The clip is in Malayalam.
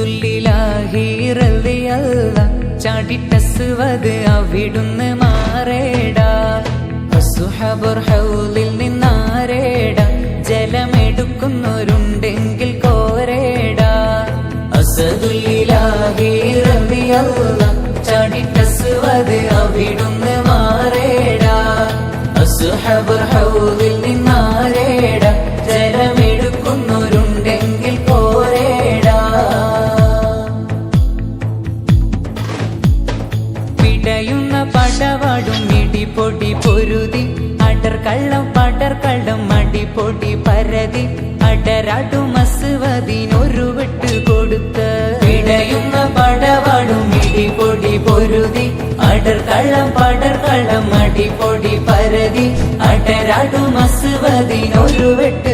അസദുല്ലിലാഹി റളിയല്ലാഹ് ചാടിട്ടസ്വദ് അവിടുന്ന് മാറേടാ അസ്ഹാബുർ ഹൗലിൽ നിന്നാരേടാ ജലമെടുക്കുന്നവരുണ്ടെങ്കിൽ കോരേടാ അസദുല്ലിലാഹി റളിയല്ലാഹ് ചാടിട്ടസ്വദ് അവിടുന്ന് മാറേടാ അസ്ഹാബുർ ഹൗലിൽ നിന്നാരേടാ ജലമെടുക്കുന്നവരുണ്ടെങ്കിൽ കോരേടാ പിടയുന്ന പടവാടും ഇടിപൊടി പൊരുതി അടർക്കള്ളം പടർക്കള്ളം അടിപൊടി പരതി അടരാടും അസ്വദിനൊരു വെട്ട് കൊടുത്ത് പിടയുന്ന പടവാടും ഇടിപൊടി പൊരുതി അടർക്കള്ളം പടർക്കള്ളം അടിപൊടി പരതി അടരാടും അസ്വദിനൊരു വെട്ട്